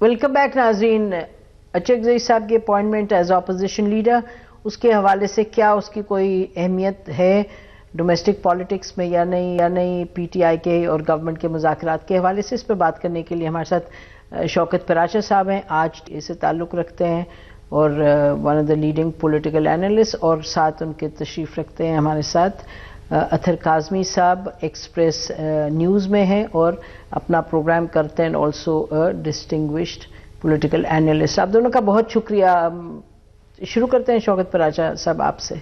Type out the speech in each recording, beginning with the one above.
Welcome back ناظرین. اچکزئی صاحب کی اپوائنٹمنٹ ایز اپوزیشن لیڈر، اس کے حوالے سے کیا اس کی کوئی اہمیت ہے ڈومیسٹک پالیٹکس میں یا نہیں پی ٹی آئی کے اور گورنمنٹ کے مذاکرات کے حوالے سے؟ اس پہ بات کرنے کے لیے ہمارے ساتھ شوکت پراچا صاحب ہیں، آج اس سے تعلق رکھتے ہیں اور one of the leading political analyst, اور ساتھ ان کے تشریف رکھتے ہیں ہمارے ساتھ اطہر کاظمی صاحب، ایکسپریس نیوز میں ہیں اور اپنا پروگرام کرتے ہیں، آلسو ڈسٹنگوشڈ پولیٹیکل اینالسٹ. آپ دونوں کا بہت شکریہ. شروع کرتے ہیں شوکت پراچا صاحب آپ سے.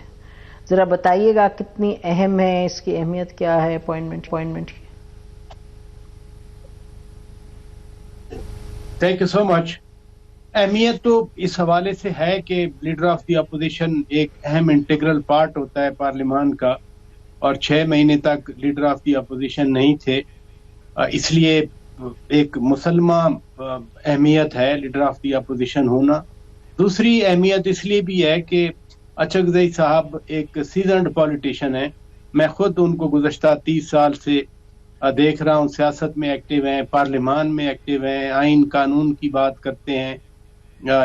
ذرا بتائیے گا کتنی اہم ہے، اس کی اہمیت کیا ہے اپوائنٹمنٹ کی؟ تھینک یو سو مچ. اہمیت تو اس حوالے سے ہے کہ لیڈر آف دی اپوزیشن ایک اہم انٹیگرل پارٹ ہوتا ہے پارلیمان کا، اور 6 مہینے تک لیڈر آف دی اپوزیشن نہیں تھے. اس لیے ایک مسلمہ اہمیت ہے لیڈر آف دی اپوزیشن ہونا. دوسری اہمیت اس لیے بھی ہے کہ اچکزئی صاحب ایک سیزنڈ پولیٹیشین ہیں. میں خود ان کو گزشتہ 30 سال سے دیکھ رہا ہوں، سیاست میں ایکٹیو ہیں، پارلیمان میں ایکٹیو ہیں، آئین قانون کی بات کرتے ہیں،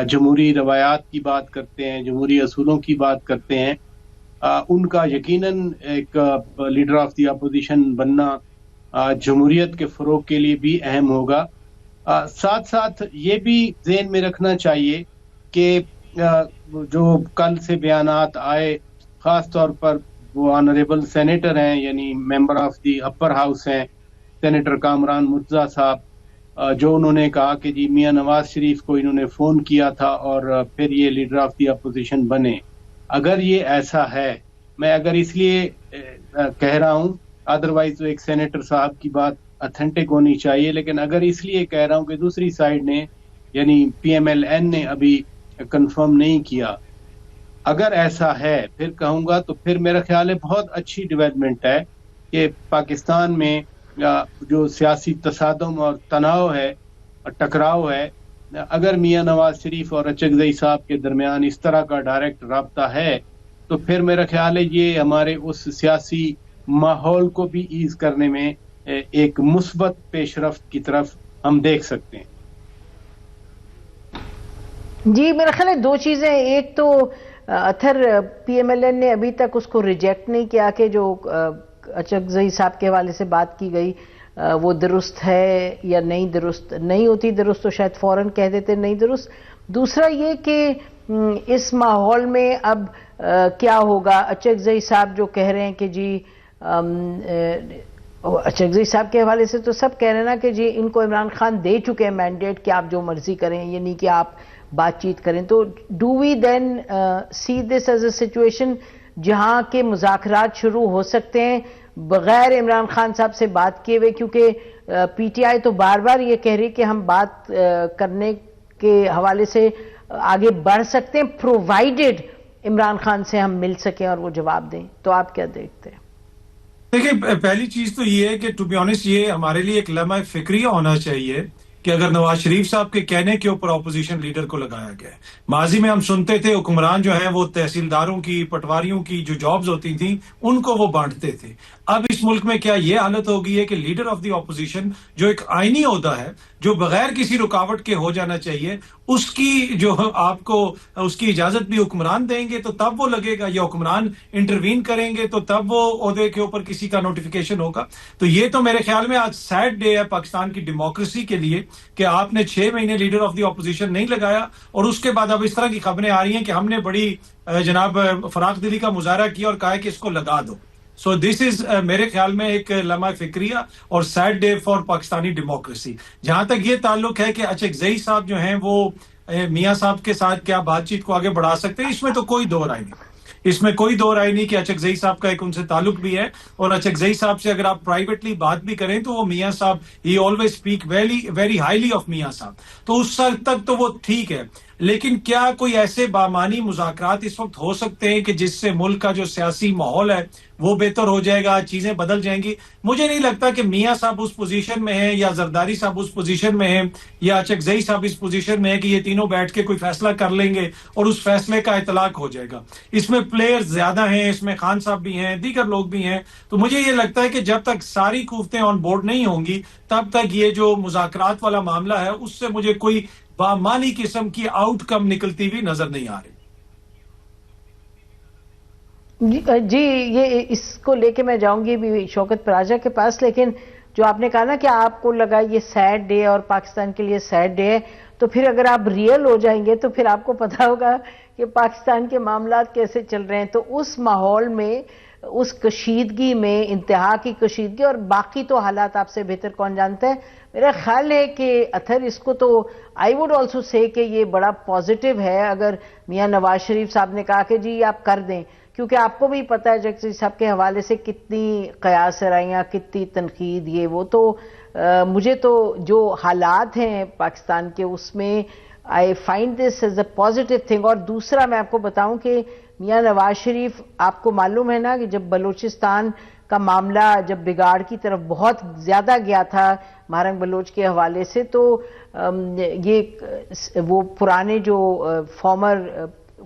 جمہوری روایات کی بات کرتے ہیں، جمہوری اصولوں کی بات کرتے ہیں. ان کا یقیناً ایک لیڈر آف دی اپوزیشن بننا جمہوریت کے فروغ کے لیے بھی اہم ہوگا. ساتھ ساتھ یہ بھی ذہن میں رکھنا چاہیے کہ جو کل سے بیانات آئے، خاص طور پر وہ آنریبل سینیٹر ہیں، یعنی member of the upper house ہیں، سینیٹر کامران مرتضیٰ صاحب، جو انہوں نے کہا کہ جی میاں نواز شریف کو انہوں نے فون کیا تھا اور پھر یہ لیڈر آف دی اپوزیشن بنے. اگر یہ ایسا ہے، میں اگر اس لیے کہہ رہا ہوں، ادروائز تو ایک سینیٹر صاحب کی بات اتھینٹک ہونی چاہیے، لیکن اگر اس لیے کہہ رہا ہوں کہ دوسری سائڈ نے یعنی پی ایم ایل این نے ابھی کنفرم نہیں کیا، اگر ایسا ہے پھر کہوں گا تو پھر میرا خیال ہے بہت اچھی ڈیولپمنٹ ہے کہ پاکستان میں جو سیاسی تصادم اور تناؤ ہے، ٹکراؤ ہے، اگر میاں نواز شریف اور اچکزئی صاحب کے درمیان اس طرح کا ڈائریکٹ رابطہ ہے تو پھر میرا خیال ہے یہ ہمارے اس سیاسی ماحول کو بھی ایز کرنے میں ایک مثبت پیش رفت کی طرف ہم دیکھ سکتے ہیں. جی میرا خیال ہے دو چیزیں. ایک تو اطہر، پی ایم ایل این نے ابھی تک اس کو ریجیکٹ نہیں کیا کہ جو اچکزئی صاحب کے حوالے سے بات کی گئی وہ درست ہے یا نہیں. درست نہیں ہوتی درست تو شاید فوراً کہہ دیتے نہیں درست. دوسرا یہ کہ اس ماحول میں اب کیا ہوگا. اچکزئی صاحب جو کہہ رہے ہیں کہ جی اچکزئی صاحب کے حوالے سے تو سب کہہ رہے ہیں نا کہ جی ان کو عمران خان دے چکے ہیں مینڈیٹ کہ آپ جو مرضی کریں، یعنی کہ آپ بات چیت کریں. تو do we then see this as a situation جہاں کے مذاکرات شروع ہو سکتے ہیں بغیر عمران خان صاحب سے بات کیے ہوئے؟ کیونکہ پی ٹی آئی تو بار بار یہ کہہ رہی کہ ہم بات کرنے کے حوالے سے آگے بڑھ سکتے ہیں پرووائڈڈ عمران خان سے ہم مل سکیں اور وہ جواب دیں. تو آپ کیا دیکھتے ہیں؟ دیکھیں، پہلی چیز تو یہ ہے کہ ٹو بی آنیسٹ یہ ہمارے لیے ایک لمحہ فکریہ ہونا چاہیے کہ اگر نواز شریف صاحب کے کہنے کے اوپر اپوزیشن لیڈر کو لگایا گیا ہے. ماضی میں ہم سنتے تھے حکمران جو ہیں وہ تحصیلداروں کی، پٹواریوں کی جو جابز ہوتی تھیں ان کو وہ بانٹتے تھے. اب اس ملک میں کیا یہ حالت ہو گئی ہے کہ لیڈر آف دی اپوزیشن جو ایک آئینی عہدہ ہے، جو بغیر کسی رکاوٹ کے ہو جانا چاہیے، اس کی جو آپ کو اس کی اجازت بھی حکمران دیں گے تو تب وہ لگے گا، یا حکمران انٹروین کریں گے تو تب وہ عہدے کے اوپر کسی کا نوٹیفیکیشن ہوگا. تو یہ تو میرے خیال میں آج سیڈ ڈے ہے پاکستان کی ڈیموکریسی کے لیے کہ آپ نے 6 مہینے لیڈر آف دی اپوزیشن نہیں لگایا، اور اس کے بعد اب اس طرح کی خبریں آ رہی ہیں کہ ہم نے بڑی جناب فراخ دلی کا مظاہرہ کیا اور کہا کہ اس کو لگا دو. سو دس از میرے خیال میں ایک لمحہ فکریہ اور sad day for Pakistani democracy. جہاں تک یہ تعلق ہے کہ اچکزئی صاحب جو ہیں وہ میاں صاحب کے ساتھ کیا بات چیت کو آگے بڑھا سکتے ہیں، اس میں تو کوئی دو رائے نہیں. اس میں کوئی دو رائے نہیں کہ اچکزئی صاحب کا ایک ان سے تعلق بھی ہے، اور اچکزئی صاحب سے اگر آپ پرائیویٹلی بات بھی کریں تو وہ میاں صاحب he always speak very very highly of میاں صاحب. تو اس حد تک تو وہ ٹھیک ہے. لیکن کیا کوئی ایسے بامانی مذاکرات اس وقت ہو سکتے ہیں کہ جس سے ملک کا جو سیاسی ماحول ہے وہ بہتر ہو جائے گا, چیزیں بدل جائیں گی؟ مجھے نہیں لگتا کہ میاں صاحب اس پوزیشن میں ہیں یا زرداری صاحب اس پوزیشن میں ہیں یا اچکزئی صاحب اس پوزیشن میں ہیں کہ یہ تینوں بیٹھ کے کوئی فیصلہ کر لیں گے اور اس فیصلے کا اطلاق ہو جائے گا. اس میں پلیئر زیادہ ہیں, اس میں خان صاحب بھی ہیں, دیگر لوگ بھی ہیں. تو مجھے یہ لگتا ہے کہ جب تک ساری قوتیں آن بورڈ نہیں ہوں گی تب تک یہ جو مذاکرات والا معاملہ ہے اس سے مجھے کوئی بامانی قسم کی آؤٹ کم نکلتی ہوئی نظر نہیں آ رہی. جی یہ اس کو لے کے میں جاؤں گی بھی شوکت پراجا کے پاس, لیکن جو آپ نے کہا نا کہ آپ کو لگا یہ سیڈ ڈے اور پاکستان کے لیے سیڈ ڈے ہے, تو پھر اگر آپ ریئل ہو جائیں گے تو پھر آپ کو پتا ہوگا کہ پاکستان کے معاملات کیسے چل رہے ہیں. تو اس ماحول میں, اس کشیدگی میں, انتہا کی کشیدگی, اور باقی تو حالات آپ سے بہتر کون جانتا ہے, میرا خیال ہے کہ اطہر اس کو تو آئی ووڈ آلسو سے کہ یہ بڑا پازیٹیو ہے اگر میاں نواز شریف صاحب نے کہا کہ جی آپ کر دیں, کیونکہ آپ کو بھی پتا ہے جگزی صاحب کے حوالے سے کتنی قیاس سرائیاں, کتنی تنقید, یہ وہ. تو مجھے تو جو حالات ہیں پاکستان کے اس میں I find this as a positive thing. اور دوسرا میں آپ کو بتاؤں کہ میاں نواز شریف, آپ کو معلوم ہے نا کہ جب بلوچستان کا معاملہ جب بگاڑ کی طرف بہت زیادہ گیا تھا مہارنگ بلوچ کے حوالے سے, تو یہ وہ پرانے جو فارمر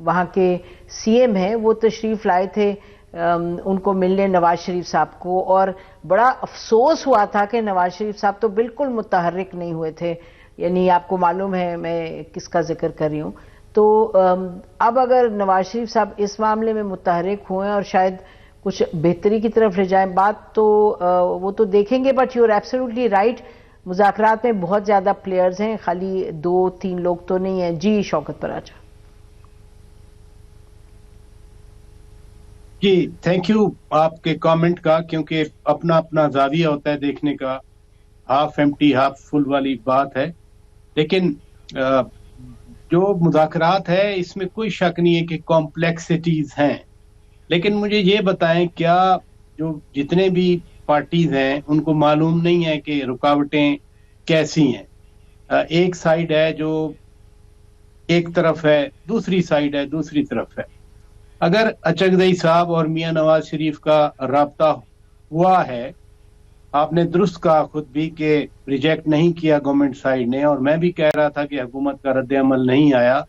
وہاں کے سی ایم ہیں وہ تشریف لائے تھے ان کو ملنے نواز شریف صاحب کو, اور بڑا افسوس ہوا تھا کہ نواز شریف صاحب تو بالکل متحرک نہیں ہوئے تھے. یعنی آپ کو معلوم ہے میں کس کا ذکر کر رہی ہوں. تو اب اگر نواز شریف صاحب اس معاملے میں متحرک ہوئے اور شاید کچھ بہتری کی طرف لے جائیں بات, تو وہ تو دیکھیں گے. But you are absolutely right, مذاکرات میں بہت زیادہ پلیئرز ہیں, خالی 2-3 لوگ تو نہیں ہیں. جی شوکت پراجا. جی تھینک یو آپ کے کامنٹ کا, کیونکہ اپنا اپنا زاویہ ہوتا ہے دیکھنے کا, ہاف ایمٹی ہاف فل والی بات ہے. لیکن جو مذاکرات ہے اس میں کوئی شک نہیں ہے کہ کمپلیکسٹیز ہیں, لیکن مجھے یہ بتائیں کیا جو جتنے بھی پارٹیز ہیں ان کو معلوم نہیں ہے کہ رکاوٹیں کیسی ہیں؟ ایک سائیڈ ہے جو ایک طرف ہے, دوسری سائیڈ ہے دوسری طرف ہے. اگر اچکزئی صاحب اور میاں نواز شریف کا رابطہ ہوا ہے, آپ نے درست کہا خود بھی کہ ریجیکٹ نہیں کیا گورنمنٹ سائیڈ نے, اور میں بھی کہہ رہا تھا کہ حکومت کا رد عمل نہیں آیا,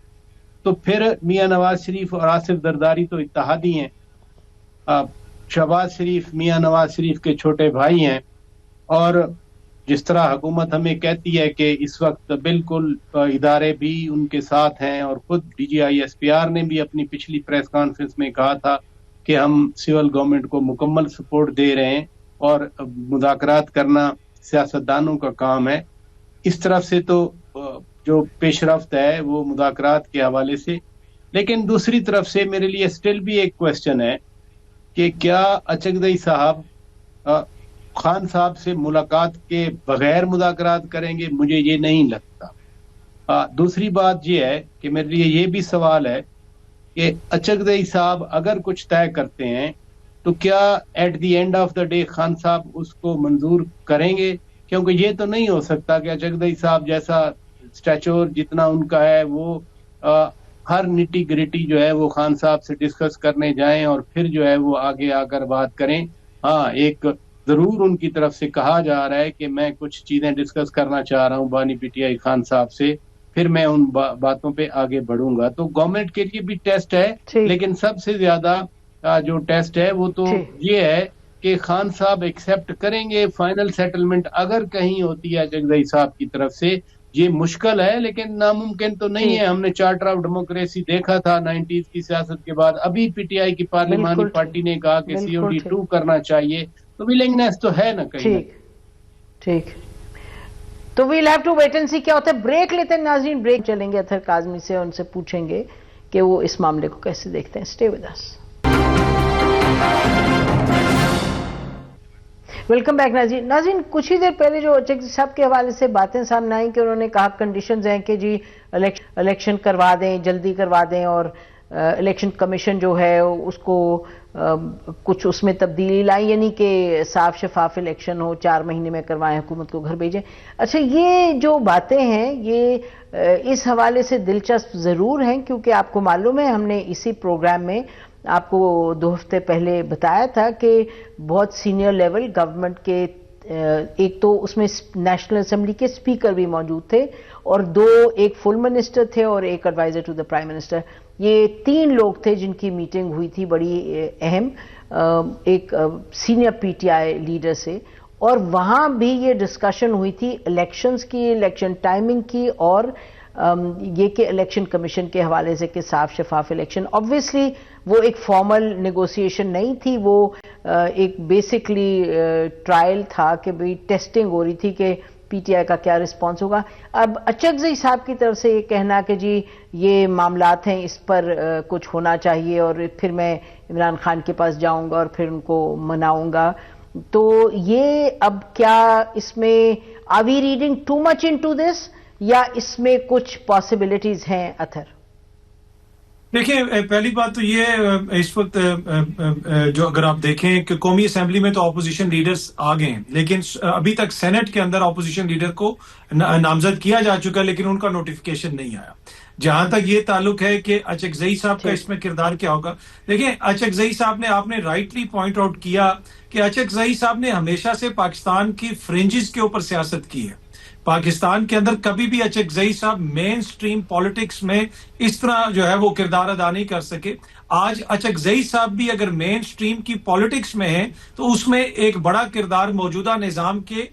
تو پھر میاں نواز شریف اور آصف زرداری تو اتحادی ہیں. شہباز شریف میاں نواز شریف کے چھوٹے بھائی ہیں, اور جس طرح حکومت ہمیں کہتی ہے کہ اس وقت بالکل ادارے بھی ان کے ساتھ ہیں, اور خود D G I S P R نے بھی اپنی پچھلی پریس کانفرنس میں کہا تھا کہ ہم سول گورنمنٹ کو مکمل سپورٹ دے رہے ہیں اور مذاکرات کرنا سیاستدانوں کا کام ہے. اس طرف سے تو جو پیش رفت ہے وہ مذاکرات کے حوالے سے. لیکن دوسری طرف سے میرے لیے سٹل بھی ایک کوشچن ہے کہ کیا اچکزئی صاحب خان صاحب سے ملاقات کے بغیر مذاکرات کریں گے؟ مجھے یہ نہیں لگتا. دوسری بات یہ ہے کہ میرے لیے یہ بھی سوال ہے کہ اچکزئی صاحب اگر کچھ طے کرتے ہیں تو کیا at the end of the day Khan صاحب اس کو منظور کریں گے؟ کیونکہ یہ تو نہیں ہو سکتا کہ اچکزئی صاحب جیسا اسٹیچور جتنا ان کا ہے وہ ہر نٹی گریٹی جو ہے وہ خان صاحب سے ڈسکس کرنے جائیں اور پھر جو ہے وہ آگے آ کر بات کریں. ہاں ایک ضرور ان کی طرف سے کہا جا رہا ہے کہ میں کچھ چیزیں ڈسکس کرنا چاہ رہا ہوں بانی پی ٹی آئی خان صاحب سے, پھر میں ان باتوں پہ آگے بڑھوں گا. تو گورنمنٹ کے لیے بھی ٹیسٹ ہے, لیکن سب سے زیادہ جو ٹیسٹ ہے وہ تو یہ ہے کہ خان صاحب ایکسپٹ کریں گے فائنل سیٹلمنٹ اگر کہیں ہوتی ہے اچکزئی صاحب کی طرف سے. یہ مشکل ہے لیکن ناممکن تو نہیں ہے. ہم نے چارٹر آف ڈیموکریسی دیکھا تھا 90s کی سیاست کے بعد. ابھی پی ٹی آئی کی پارلیمانی پارٹی نے کہا کہ COD2 کرنا چاہیے, تو ولنگنس تو ہے نا کہیں. ٹھیک, تو we'll have to wait and see کیا ہوتا ہے. بریک لیتے ہیں ناظرین, بریک چلیں گے اطہر کاظمی سے, ان سے پوچھیں گے کہ وہ اس معاملے کو کیسے دیکھتے ہیں. Stay with us. Welcome back ناظرین. کچھ ہی دیر پہلے جو اچکزئی صاحب کے حوالے سے باتیں سامنے آئیں کہ انہوں نے کہا کنڈیشنز ہیں کہ جی الیکشن کروا دیں, جلدی کروا دیں, اور الیکشن کمیشن جو ہے اس کو کچھ اس میں تبدیلی لائی، یعنی کہ صاف شفاف الیکشن ہو، 4 مہینے میں کروائیں، حکومت کو گھر بھیجیں. اچھا، یہ جو باتیں ہیں یہ اس حوالے سے دلچسپ ضرور ہیں، کیونکہ آپ کو معلوم ہے ہم نے اسی پروگرام میں آپ کو 2 ہفتے پہلے بتایا تھا کہ بہت سینئر لیول گورنمنٹ کے ایک تو اس میں نیشنل اسمبلی کے اسپیکر بھی موجود تھے اور 2 ایک فل منسٹر تھے اور ایک adviser to the prime minister. یہ 3 لوگ تھے جن کی میٹنگ ہوئی تھی بڑی اہم ایک senior P T I leader سے، اور وہاں بھی یہ ڈسکشن ہوئی تھی الیکشنز کی، الیکشن ٹائمنگ کی، اور یہ کہ الیکشن کمیشن کے حوالے سے کہ صاف شفاف الیکشن. آبویسلی وہ ایک فارمل نیگوسیشن نہیں تھی، وہ ایک بیسکلی ٹرائل تھا کہ بھئی ٹیسٹنگ ہو رہی تھی کہ پی ٹی آئی کا کیا رسپانس ہوگا. اب اچکزئی صاحب کی طرف سے یہ کہنا کہ جی یہ معاملات ہیں، اس پر کچھ ہونا چاہیے اور پھر میں عمران خان کے پاس جاؤں گا اور پھر ان کو مناؤں گا، تو یہ اب کیا اس میں are we reading too much into this, یا اس میں کچھ پاسبلٹیز ہیں اتھر؟ دیکھیں، پہلی بات تو یہ اس وقت جو اگر آپ دیکھیں کہ قومی اسمبلی میں تو اپوزیشن لیڈرز آ گئے ہیں، لیکن ابھی تک سینٹ کے اندر اپوزیشن لیڈر کو نامزد کیا جا چکا ہے، لیکن ان کا نوٹیفیکیشن نہیں آیا. جہاں تک یہ تعلق ہے کہ اچکزئی صاحب کا اس میں کردار کیا ہوگا، دیکھیں اچکزئی صاحب نے، آپ نے رائٹلی پوائنٹ آؤٹ کیا کہ اچکزئی صاحب نے ہمیشہ سے پاکستان کی فرنجز کے اوپر سیاست کی ہے. پاکستان کے اندر کبھی بھی اچکزئی صاحب مین سٹریم پالیٹکس میں اس طرح جو ہے وہ کردار ادا نہیں کر سکے. آج اچکزئی صاحب بھی اگر مین سٹریم کی پالیٹکس میں ہیں تو اس میں ایک بڑا کردار موجودہ نظام کے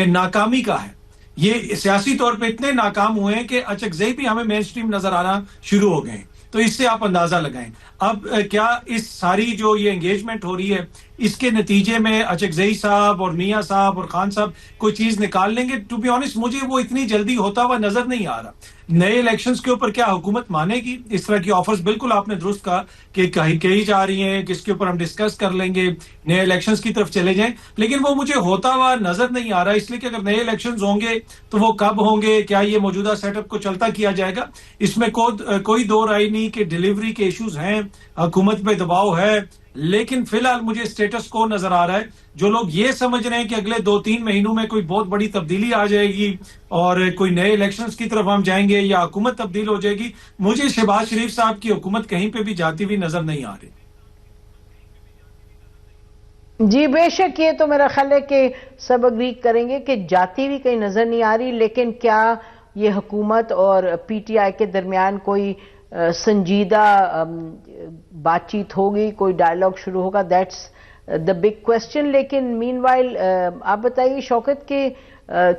ناکامی کا ہے. یہ سیاسی طور پہ اتنے ناکام ہوئے ہیں کہ اچکزئی بھی ہمیں مین سٹریم نظر آنا شروع ہو گئے ہیں. تو اس سے آپ اندازہ لگائیں. اب کیا اس ساری جو یہ انگیجمنٹ ہو رہی ہے اس کے نتیجے میں اچکزئی صاحب اور میاں صاحب اور خان صاحب کوئی چیز نکال لیں گے؟ ٹو بی آنیسٹ مجھے وہ اتنی جلدی ہوتا ہوا نظر نہیں آ رہا. نئے الیکشنز کے اوپر کیا حکومت مانے گی؟ اس طرح کی آفرز بالکل آپ نے درست کہا کہ کہی جا رہی ہیں کہ اس کے اوپر ہم ڈسکس کر لیں گے، نئے الیکشنز کی طرف چلے جائیں، لیکن وہ مجھے ہوتا ہوا نظر نہیں آ رہا. اس لیے کہ اگر نئے الیکشنز ہوں گے تو وہ کب ہوں گے؟ کیا یہ موجودہ سیٹ اپ کو چلتا کیا جائے گا؟ اس میں کوئی دو رائے نہیں کہ ڈیلیوری کے ایشوز ہیں، حکومت پہ دباؤ ہے، لیکن فی الحال مجھے سٹیٹس کو نظر آ رہا ہے. جو لوگ یہ سمجھ رہے ہیں کہ اگلے 2-3 مہینوں میں کوئی بہت بڑی تبدیلی آ جائے گی اور کوئی نئے الیکشنز کی طرف ہم جائیں گے یا حکومت تبدیل ہو جائے گی، مجھے شہباز شریف صاحب کی حکومت کہیں پہ بھی جاتی ہوئی نظر نہیں آ رہی. جی بے شک، یہ تو میرا خیال ہے کہ سب اگری کریں گے کہ جاتی بھی کہیں نظر نہیں آ رہی. لیکن کیا یہ حکومت اور پی ٹی آئی کے درمیان کوئی سنجیدہ بات چیت ہوگی، کوئی ڈائلاگ شروع ہوگا؟ That's the big question. لیکن مین وائل آپ بتائیے شوکت کہ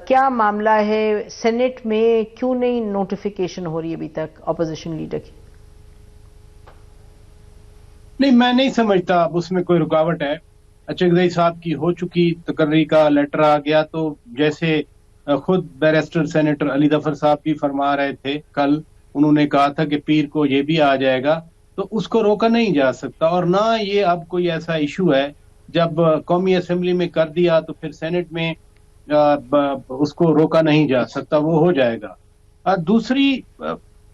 کیا معاملہ ہے سینٹ میں، کیوں نہیں نوٹیفیکیشن ہو رہی ابھی تک اپوزیشن لیڈر کی؟ نہیں، میں نہیں سمجھتا اب اس میں کوئی رکاوٹ ہے. اچکزئی صاحب کی ہو چکی تقرری کا لیٹر آ گیا، تو جیسے خود بیرسٹر سینیٹر علی ظفر صاحب بھی فرما رہے تھے کل، انہوں نے کہا تھا کہ پیر کو یہ بھی آ جائے گا، تو اس کو روکا نہیں جا سکتا. اور نہ یہ اب کوئی ایسا ایشو ہے، جب قومی اسمبلی میں کر دیا تو پھر سینٹ میں اس کو روکا نہیں جا سکتا، وہ ہو جائے گا. دوسری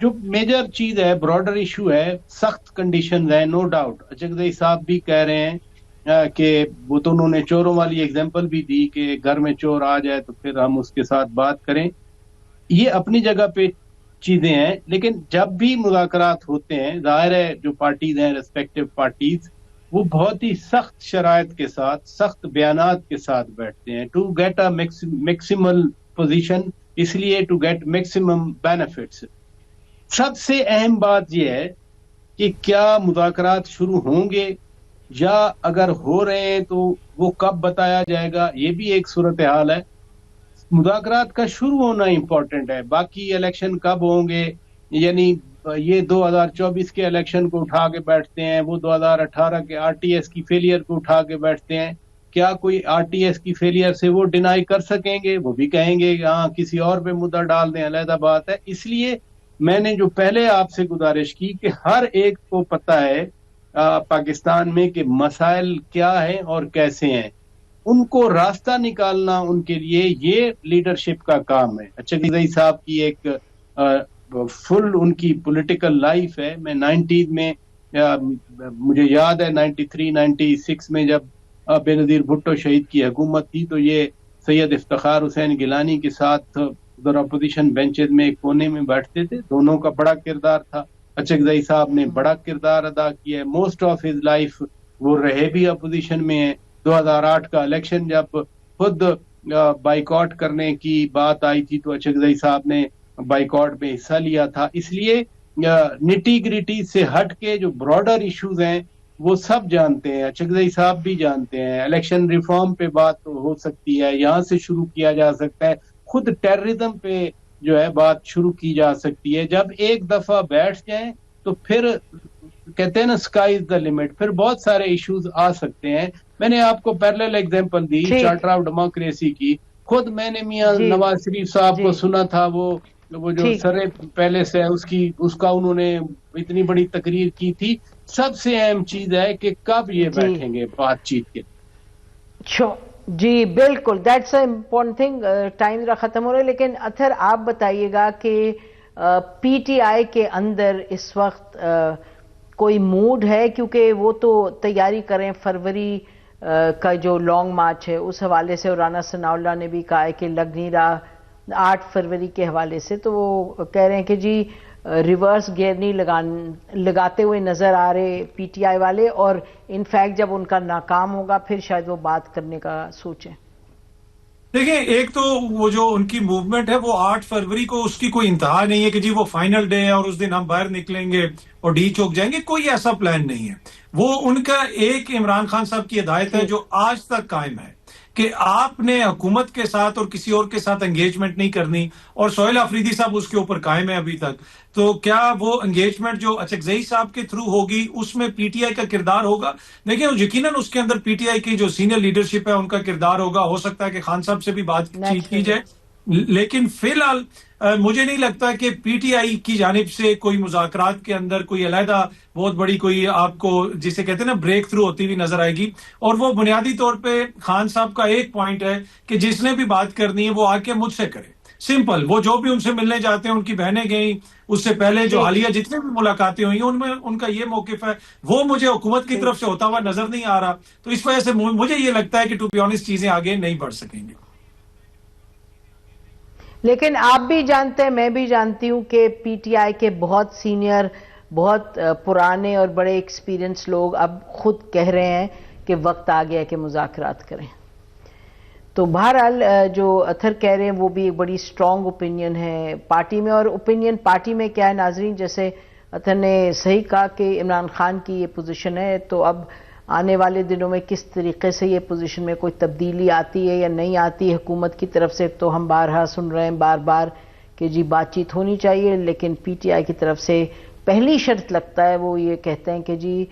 جو میجر چیز ہے، براڈر ایشو ہے، سخت کنڈیشنز ہیں، نو ڈاؤٹ. اچکزئی صاحب بھی کہہ رہے ہیں کہ وہ تو انہوں نے چوروں والی ایگزامپل بھی دی کہ گھر میں چور آ جائے تو پھر ہم اس کے ساتھ بات کریں. یہ اپنی جگہ پہ چیزیں ہیں، لیکن جب بھی مذاکرات ہوتے ہیں، ظاہر ہے جو پارٹیز ہیں، ریسپیکٹو پارٹیز، وہ بہت ہی سخت شرائط کے ساتھ، سخت بیانات کے ساتھ بیٹھتے ہیں to get a maximal position, اس لیے ٹو گیٹ میکسیمم بینیفٹس. سب سے اہم بات یہ ہے کہ کیا مذاکرات شروع ہوں گے، یا اگر ہو رہے ہیں تو وہ کب بتایا جائے گا، یہ بھی ایک صورتحال ہے. مذاکرات کا شروع ہونا امپورٹنٹ ہے، باقی الیکشن کب ہوں گے، یعنی یہ 2024 کے الیکشن کو اٹھا کے بیٹھتے ہیں، وہ 2018 کے آر ٹی ایس کی فیلئر کو اٹھا کے بیٹھتے ہیں. کیا کوئی آر ٹی ایس کی فیلئر سے وہ ڈینائی کر سکیں گے؟ وہ بھی کہیں گے کہ ہاں کسی اور پہ مدعا ڈال دیں، علیحدہ بات ہے. اس لیے میں نے جو پہلے آپ سے گزارش کی کہ ہر ایک کو پتہ ہے پاکستان میں کہ مسائل کیا ہیں اور کیسے ہیں، ان کو راستہ نکالنا ان کے لیے یہ لیڈرشپ کا کام ہے. اچکزئی صاحب کی ایک فل ان کی پولیٹیکل لائف ہے. میں 90 میں مجھے یاد ہے 93 96 میں جب بے نظیر بھٹو شہید کی حکومت تھی تو یہ سید افتخار حسین گیلانی کے ساتھ ادھر اپوزیشن بینچز میں ایک کونے میں بیٹھتے تھے. دونوں کا بڑا کردار تھا. اچکزئی صاحب نے بڑا کردار ادا کیا ہے. موسٹ آف ہز لائف وہ رہے بھی اپوزیشن میں ہیں. 2008 کا الیکشن جب خود بائیکاٹ کرنے کی بات آئی تھی تو اچکزئی صاحب نے بائیکاٹ میں حصہ لیا تھا. اس لیے نٹی گریٹی سے ہٹ کے جو براڈر ایشوز ہیں وہ سب جانتے ہیں. اچکزئی صاحب بھی جانتے ہیں. الیکشن ریفارم پہ بات ہو سکتی ہے, یہاں سے شروع کیا جا سکتا ہے. خود ٹیررزم پہ جو ہے بات شروع کی جا سکتی ہے. جب ایک دفعہ بیٹھ جائیں تو پھر کہتے ہیں نا اسکائی از دا لمٹ, پھر بہت سارے ایشوز آ سکتے ہیں. میں نے آپ کو parallel example the charter of democracy کی. خود میں نے میاں نواز شریف صاحب کو سنا تھا, وہ جو سر پیلس ہے اس کا انہوں نے اتنی بڑی تقریر کی تھی. سب سے اہم چیز ہے کہ کب یہ بیٹھیں گے بات چیت کے. جی بالکل, that's a important thing. Time ذرا ختم ہو رہا ہے, لیکن اطہر آپ بتائیے گا کہ پی ٹی آئی کے اندر اس وقت کوئی موڈ ہے, کیونکہ وہ تو تیاری کریں فروری کا جو لانگ مارچ ہے اس حوالے سے, اور رانا ثناء اللہ نے بھی کہا ہے کہ لگ نہیں رہا 8 فروری کے حوالے سے, تو وہ کہہ رہے ہیں کہ جی ریورس گیئر نہیں لگاتے ہوئے نظر آ رہے پی ٹی آئی والے, اور انفیکٹ جب ان کا ناکام ہوگا پھر شاید وہ بات کرنے کا سوچیں. دیکھیں, ایک تو وہ جو ان کی موومنٹ ہے وہ 8 فروری کو, اس کی کوئی انتہا نہیں ہے کہ جی وہ فائنل ڈے ہے اور اس دن ہم باہر نکلیں گے اور ڈی چوک جائیں گے. کوئی ایسا پلان نہیں ہے. وہ ان کا ایک عمران خان صاحب کی ہدایت ہے جو آج تک قائم ہے کہ آپ نے حکومت کے ساتھ اور کسی اور کے ساتھ انگیجمنٹ نہیں کرنی, اور سہیل آفریدی صاحب اس کے اوپر قائم ہے ابھی تک. تو کیا وہ انگیجمنٹ جو اچکزئی صاحب کے تھرو ہوگی اس میں پی ٹی آئی کا کردار ہوگا؟ دیکھیں یقیناً اس کے اندر پی ٹی آئی کی جو سینئر لیڈرشپ ہے ان کا کردار ہوگا. ہو سکتا ہے کہ خان صاحب سے بھی بات چیت کی جائے, لیکن فی الحال مجھے نہیں لگتا کہ پی ٹی آئی کی جانب سے کوئی مذاکرات کے اندر کوئی علیحدہ بہت بڑی کوئی آپ کو جسے کہتے ہیں نا بریک تھرو ہوتی ہوئی نظر آئے گی. اور وہ بنیادی طور پہ خان صاحب کا ایک پوائنٹ ہے کہ جس نے بھی بات کرنی ہے وہ آ کے مجھ سے کرے. سمپل. وہ جو بھی ان سے ملنے جاتے ہیں, ان کی بہنیں گئیں, اس سے پہلے جو حالیہ جتنے بھی ملاقاتیں ہوئی ان میں ان کا یہ موقف ہے. وہ مجھے حکومت کی طرف سے ہوتا ہوا نظر نہیں آ رہا, تو اس وجہ سے مجھے یہ لگتا ہے کہ ٹو بی آنیسٹ چیزیں آگے نہیں بڑھ سکیں گی. لیکن آپ بھی جانتے ہیں, میں بھی جانتی ہوں کہ پی ٹی آئی کے بہت سینئر, بہت پرانے اور بڑے ایکسپیرینس لوگ اب خود کہہ رہے ہیں کہ وقت آ گیا کہ مذاکرات کریں. تو بہرحال جو اطہر کہہ رہے ہیں وہ بھی ایک بڑی سٹرونگ اوپینین ہے پارٹی میں. اور اوپینین پارٹی میں کیا ہے ناظرین, جیسے اطہر نے صحیح کہا کہ عمران خان کی یہ پوزیشن ہے, تو اب آنے والے دنوں میں کس طریقے سے یہ پوزیشن میں کوئی تبدیلی آتی ہے یا نہیں آتی حکومت کی طرف سے, تو ہم بارہا سن رہے ہیں بار بار کہ جی بات چیت ہونی چاہیے. لیکن پی ٹی آئی کی طرف سے پہلی شرط لگتا ہے وہ یہ کہتے ہیں کہ جی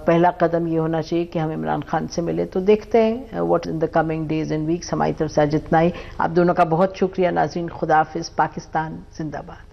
پہلا قدم یہ ہونا چاہیے کہ ہم عمران خان سے ملے. تو دیکھتے ہیں what in the coming days and weeks. ہماری طرف سے جتنا ہی. آپ دونوں کا بہت شکریہ ناظرین. خدا حافظ. پاکستان زندہ باد.